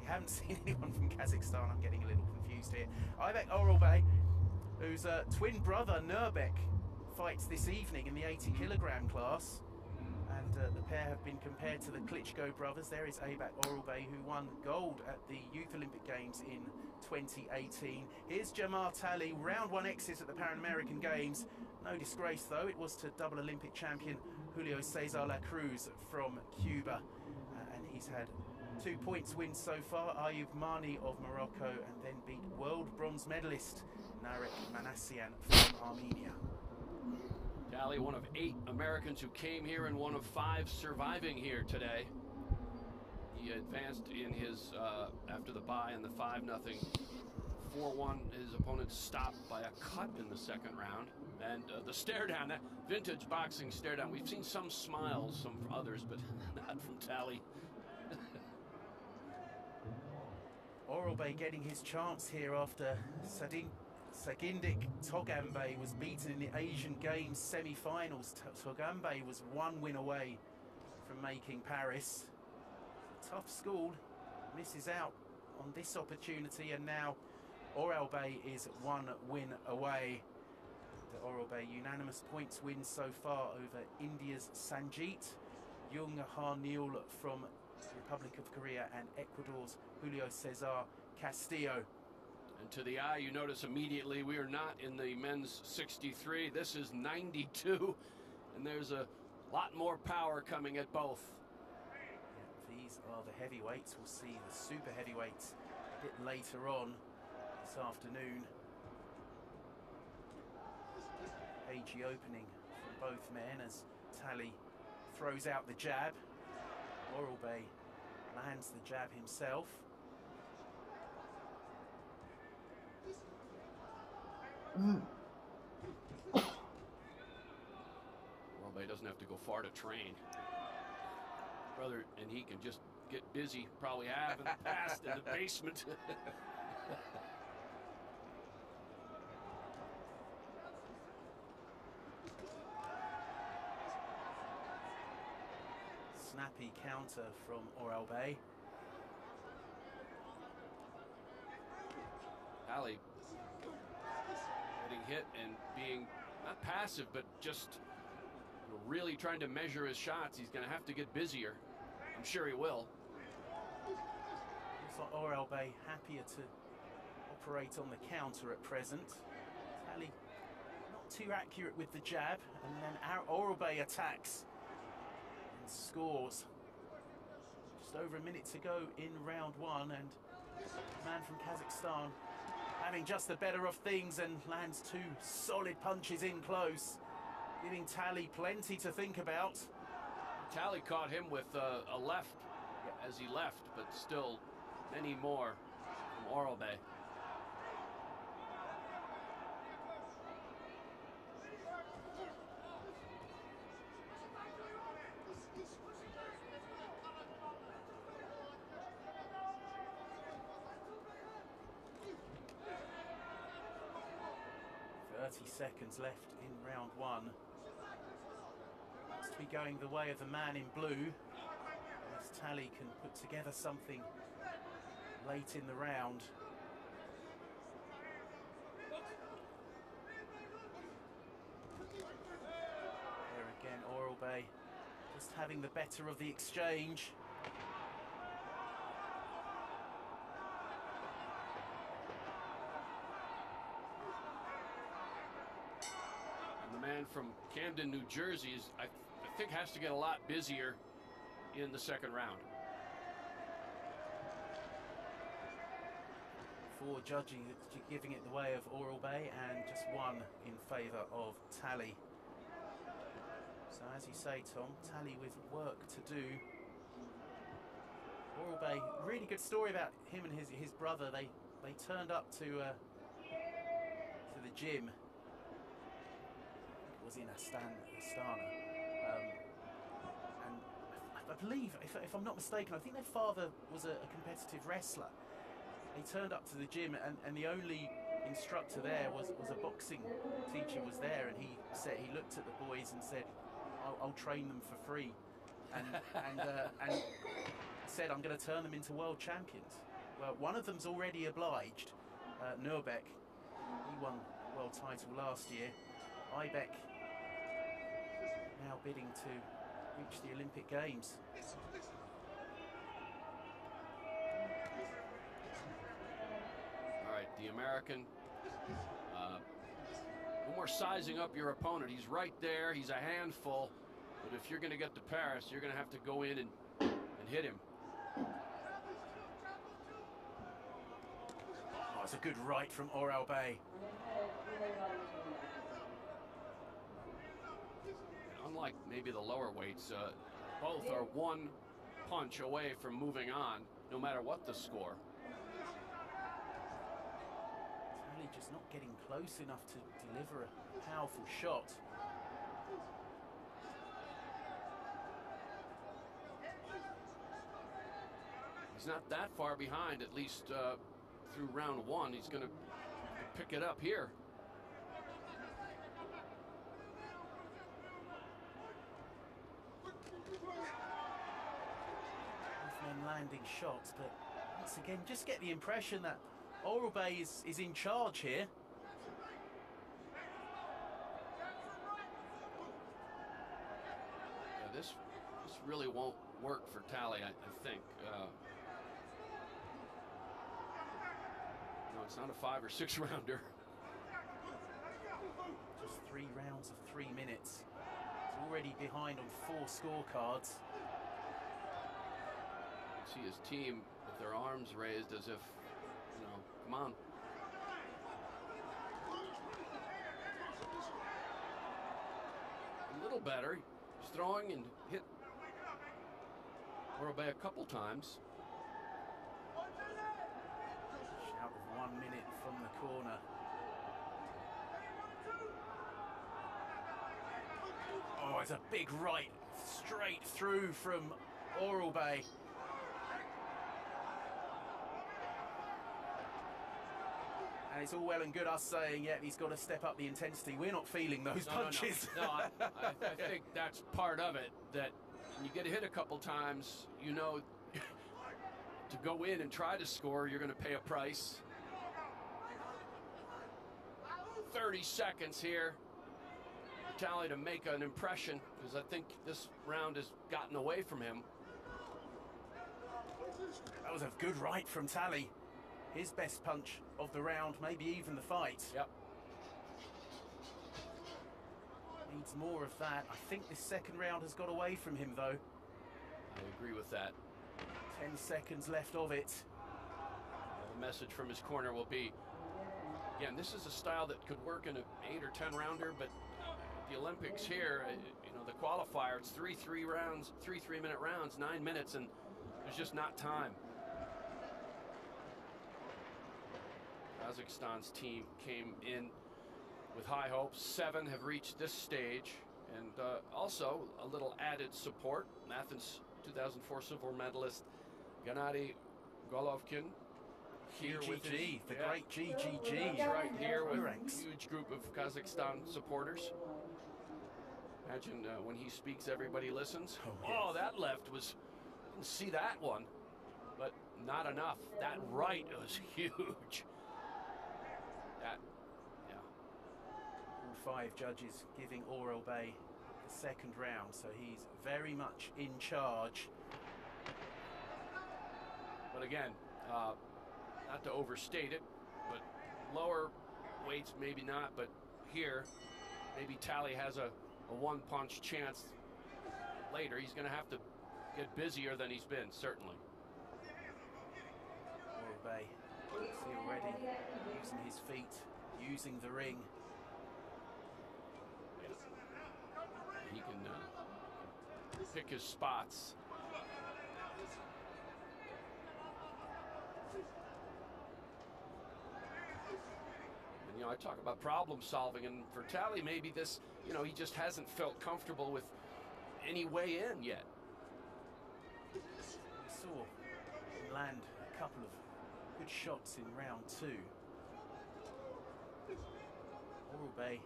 We haven't seen anyone from Kazakhstan. I'm getting a little confused here. Aibek Oralbay, whose twin brother Nurbek fights this evening in the 80-kilogram class. And the pair have been compared to the Klitschko brothers. There is Aibek Oralbay, who won gold at the Youth Olympic Games in 2018. Here's Jamar Talley, round one exit at the Pan American Games. No disgrace though, it was to double Olympic champion Julio Cesar La Cruz from Cuba. And he's had 2 points wins so far. Ayub Mani of Morocco, and then beat world bronze medalist Narek Manassian from Armenia. Talley, one of 8 Americans who came here and one of 5 surviving here today. He advanced in his, after the bye in the 5-0, 4-1. His opponent stopped by a cut in the second round. And the stare down, that vintage boxing stare down. We've seen some smiles, some from others, but not from Talley. Oralbay getting his chance here after Sagindik Togambay was beaten in the Asian Games semi-finals. Togambay was 1 win away from making Paris. Tough school, misses out on this opportunity, and now Oralbay is 1 win away. The Oralbay unanimous points win so far over India's Sanjit, Jung Ha-neul from the Republic of Korea, and Ecuador's Julio Cesar Castillo. And to the eye, you notice immediately we are not in the men's 63. This is 92, and there's a lot more power coming at both. Yeah, these are the heavyweights. We'll see the super heavyweights a bit later on this afternoon. Cagey opening from both men as Talley throws out the jab. Oralbay lands the jab himself. Oralbay doesn't have to go far to train. Brother, and he can just get busy, probably have in the past in the basement. Snappy counter from Oralbay. Talley getting hit and being not passive, but just really trying to measure his shots. He's going to have to get busier. I'm sure he will. Looks like Oralbay happier to operate on the counter at present. Talley not too accurate with the jab, and then Oralbay attacks and scores. Just over a minute to go in round 1, and the man from Kazakhstan having just the better of things and lands 2 solid punches in close, giving Talley plenty to think about. Talley caught him with a left as he left, but still many more from Oralbay. Seconds left in round 1. Looks to be going the way of the man in blue. As Talley can put together something late in the round. There again, Oralbay just having the better of the exchange. Man from Camden, New Jersey, I think has to get a lot busier in the second round. 4 judging, giving it the way of Oralbay, and just 1 in favour of Talley. So as you say, Tom, Talley with work to do. Oralbay, really good story about him and his brother. They turned up to the gym. Was in Astana, and I believe, if I'm not mistaken, I think their father was a competitive wrestler. They turned up to the gym, and the only instructor there was a boxing teacher was there, and he looked at the boys and said, I'll train them for free, and said, I'm going to turn them into world champions. Well, one of them's already obliged. Nurbeck, he won the world title last year. Aibek now bidding to reach the Olympic Games. All right, the American. No more sizing up your opponent. He's right there. He's a handful. But if you're going to get to Paris, you're going to have to go in and hit him. Oh, it's a good right from Oralbay. Unlike maybe the lower weights, both are one punch away from moving on, no matter what the score. Talley just not getting close enough to deliver a powerful shot. He's not that far behind, at least through round one. He's going to pick it up here. Both men landing shots, but once again, just get the impression that Oralbay is in charge here. Yeah, this really won't work for Talley, I think. No, it's not a 5 or 6 rounder. Just 3 rounds of 3 minutes. He's already behind on 4 scorecards. See his team with their arms raised as if, you know, come on. A little better. He's throwing and hit Oralbay a couple times. Shout of 1 minute from the corner. Oh, it's a big right straight through from Oralbay. And it's all well and good us saying, yeah, he's got to step up the intensity. We're not feeling those punches. No, I think that's part of it, that when you get hit a couple times, you know, to go in and try to score, you're going to pay a price. 30 seconds here. Talley to make an impression, because I think this round has gotten away from him. That was a good right from Talley. His best punch of the round, maybe even the fight. Yep. Needs more of that. I think this second round has got away from him, though. I agree with that. 10 seconds left of it. The message from his corner will be, again, this is a style that could work in an 8 or 10 rounder, but the Olympics here, you know, the qualifier, it's 3 3-minute rounds, 9 minutes, and there's just not time. Kazakhstan's team came in with high hopes. 7 have reached this stage, and also a little added support. Athens 2004 silver medalist Gennady Golovkin here with GGG, the great GGG. He's right here with a huge group of Kazakhstan supporters. Imagine when he speaks, everybody listens. Oh, that left was, didn't see that one, but not enough. That right was huge. That, yeah. All 5 judges giving Oralbay the second round, so he's very much in charge. But again, not to overstate it, but lower weights maybe not, but here maybe Talley has a one-punch chance later. He's going to have to get busier than he's been, certainly. Oralbay, see already using his feet, using the ring. He can pick his spots. And, you know, I talk about problem solving, and for Talley, maybe this, you know, he just hasn't felt comfortable with any way in yet. We saw him land a couple of good shots in round 2. Oralbay,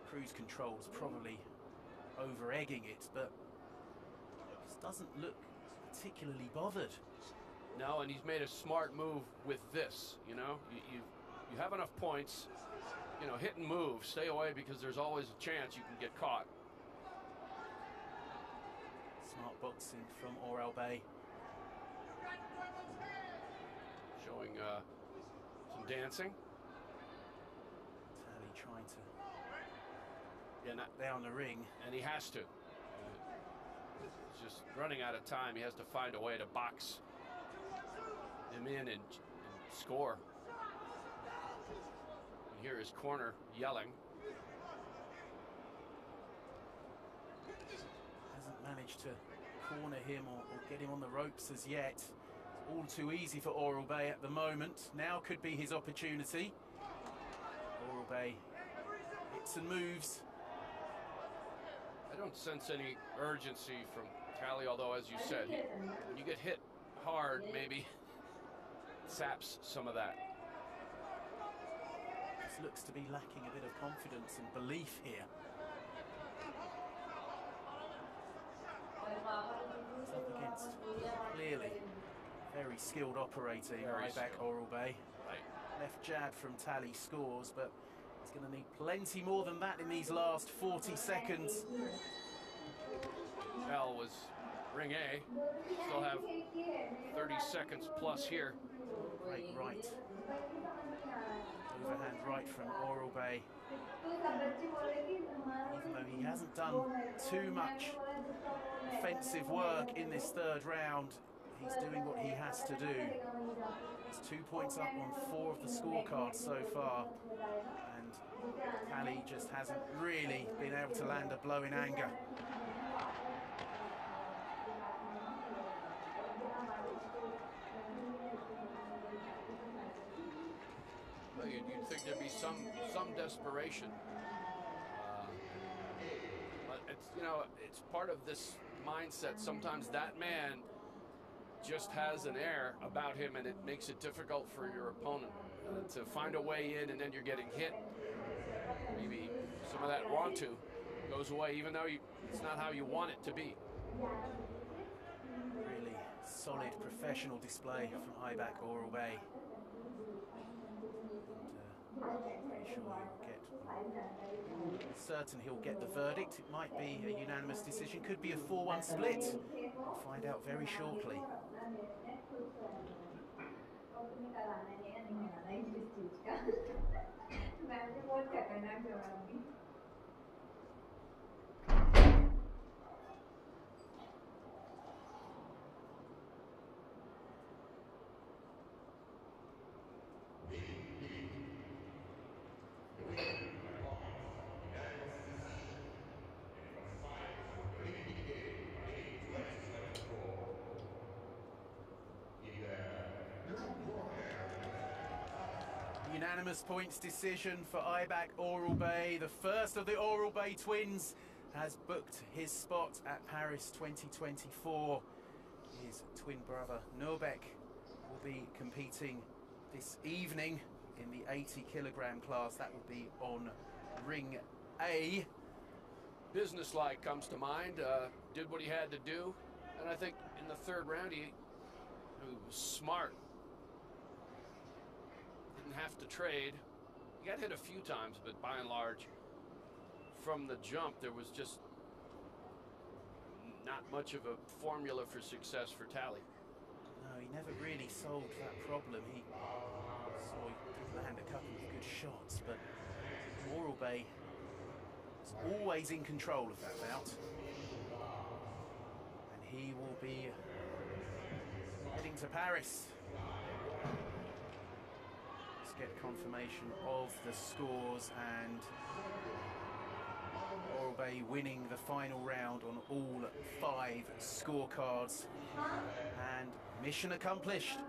cruise control's probably over-egging it, but just doesn't look particularly bothered. No, and he's made a smart move with this. You know, you have enough points. You know, hit and move, stay away, because there's always a chance you can get caught. Smart boxing from Oralbay. Showing some dancing. Talley trying to Yeah, knock down the ring. and he has to. He's just running out of time. He has to find a way to box him in and score. You hear his corner yelling. Hasn't managed to corner him or get him on the ropes as yet. It's all too easy for Oralbay at the moment. Now could be his opportunity. Oralbay hits and moves. I don't sense any urgency from Talley, although, as you said, when you get hit hard, maybe saps some of that. This looks to be lacking a bit of confidence and belief here. He's up against clearly very skilled operating Aibek Oralbay. Right. Left jab from Talley scores, but he's going to need plenty more than that in these last 40 seconds. L was ring A. Still have 30 seconds plus here. Great right. Overhand right from Oralbay. Even though he hasn't done too much offensive work in this third round, he's doing what he has to do. He's 2 points up on 4 of the scorecards so far, and Talley just hasn't really been able to land a blow in anger. Well, you'd think there'd be some desperation, but it's, you know, it's part of this mindset. Sometimes that man just has an air about him, and it makes it difficult for your opponent to find a way in, and then you're getting hit. Maybe some of that want to goes away, even though it's not how you want it to be. Really solid professional display from Aibek Oralbay. Pretty sure certain he'll get the verdict. It might be a unanimous decision, could be a 4-1 split. We'll find out very shortly. Unanimous points decision for Aibek Oralbay. The first of the Oralbay twins has booked his spot at Paris 2024. His twin brother Nurbek will be competing this evening in the 80-kilogram class. That will be on ring A. Businesslike comes to mind. Did what he had to do, and I think in the third round he was smart. Didn't have to trade. He got hit a few times, but by and large, from the jump, there was just not much of a formula for success for Talley. No, he never really solved that problem. He did land a couple of good shots, but Oralbay is always in control of that bout. And he will be heading to Paris. Let's get confirmation of the scores, and Oralbay winning the final round on all 5 scorecards. And mission accomplished.